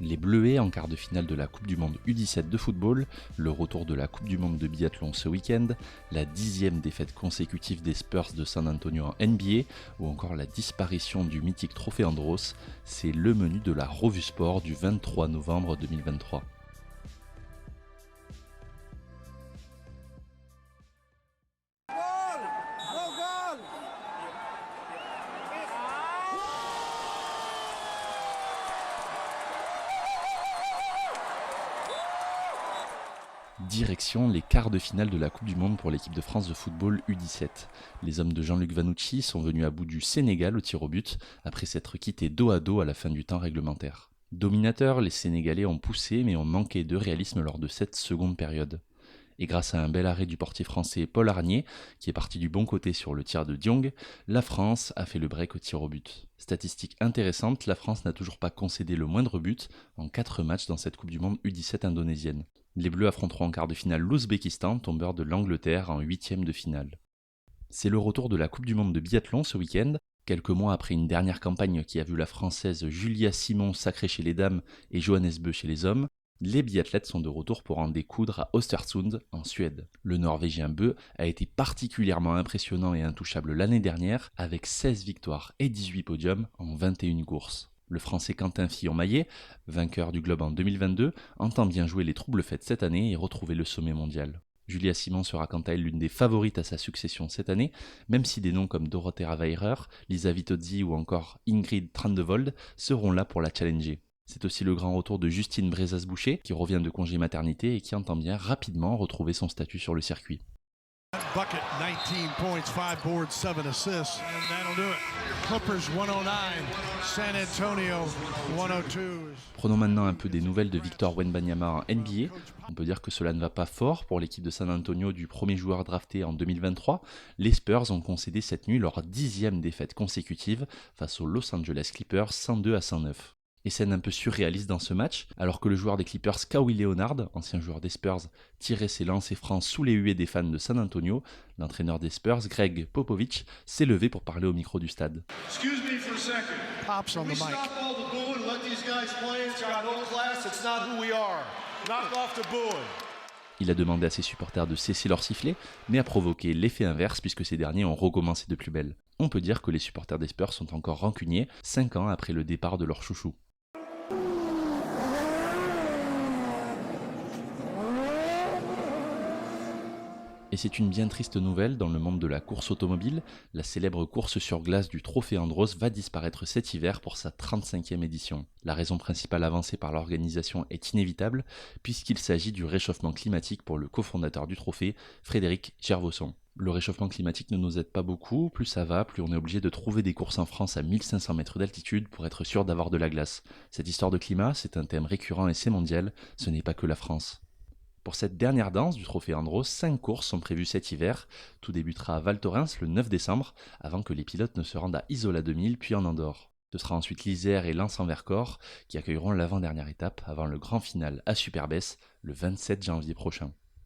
Les Bleuets en quart de finale de la Coupe du Monde U17 de football, le retour de la Coupe du Monde de biathlon ce week-end, la 10e défaite consécutive des Spurs de San Antonio en NBA ou encore la disparition du mythique trophée Andros, c'est le menu de la Revue Sport du 23 novembre 2023. Direction les quarts de finale de la Coupe du Monde pour l'équipe de France de football U17. Les hommes de Jean-Luc Vanucci sont venus à bout du Sénégal au tir au but, après s'être quittés dos à dos à la fin du temps réglementaire. Dominateurs, les Sénégalais ont poussé mais ont manqué de réalisme lors de cette seconde période. Et grâce à un bel arrêt du portier français Paul Arnier, qui est parti du bon côté sur le tir de Diong, la France a fait le break au tir au but. Statistique intéressante, la France n'a toujours pas concédé le moindre but en 4 matchs dans cette Coupe du Monde U17 indonésienne. Les Bleus affronteront en quart de finale l'Ouzbékistan, tombeur de l'Angleterre en 8e de finale. C'est le retour de la Coupe du Monde de biathlon ce week-end, quelques mois après une dernière campagne qui a vu la Française Julia Simon sacrée chez les dames et Johannes Bö chez les hommes. Les biathlètes sont de retour pour en découdre à Östersund, en Suède. Le Norvégien Bö a été particulièrement impressionnant et intouchable l'année dernière, avec 16 victoires et 18 podiums en 21 courses. Le Français Quentin Fillon-Maillet, vainqueur du Globe en 2022, entend bien jouer les troubles faits cette année et retrouver le sommet mondial. Julia Simon sera quant à elle l'une des favorites à sa succession cette année, même si des noms comme Dorothea Weirer, Lisa Vitozzi ou encore Ingrid Trandevold seront là pour la challenger. C'est aussi le grand retour de Justine Brezas-Boucher, qui revient de congé maternité et qui entend bien rapidement retrouver son statut sur le circuit. Bucket, 19 points, 5 boards, 7 assists, and that'll do it. Clippers 109, San Antonio 102. Prenons maintenant un peu des nouvelles de Victor Wembanyama en NBA. On peut dire que cela ne va pas fort pour l'équipe de San Antonio du premier joueur drafté en 2023. Les Spurs ont concédé cette nuit leur 10e défaite consécutive face aux Los Angeles Clippers 102-109. Et scène un peu surréaliste dans ce match, alors que le joueur des Clippers Kawhi Leonard, ancien joueur des Spurs, tirait ses lancers francs sous les huées des fans de San Antonio, l'entraîneur des Spurs, Greg Popovich, s'est levé pour parler au micro du stade. Excuse me for a second. Pops on the mic. Stop all the booing and let these guys play. It's got no class. It's not who we are. Knock off the booing. Il a demandé à ses supporters de cesser leur sifflet, mais a provoqué l'effet inverse puisque ces derniers ont recommencé de plus belle. On peut dire que les supporters des Spurs sont encore rancuniers, 5 ans après le départ de leur chouchou. Et c'est une bien triste nouvelle dans le monde de la course automobile. La célèbre course sur glace du Trophée Andros va disparaître cet hiver pour sa 35e édition. La raison principale avancée par l'organisation est inévitable, puisqu'il s'agit du réchauffement climatique pour le cofondateur du trophée, Frédéric Gervosson. Le réchauffement climatique ne nous aide pas beaucoup, plus ça va, plus on est obligé de trouver des courses en France à 1500 mètres d'altitude pour être sûr d'avoir de la glace. Cette histoire de climat, c'est un thème récurrent et c'est mondial, ce n'est pas que la France. Pour cette dernière danse du Trophée Andros, 5 courses sont prévues cet hiver. Tout débutera à Val Thorens le 9 décembre, avant que les pilotes ne se rendent à Isola 2000 puis en Andorre. Ce sera ensuite l'Isère et Lens-en-Vercors qui accueilleront l'avant-dernière étape avant le grand final à Superbès le 27 janvier prochain.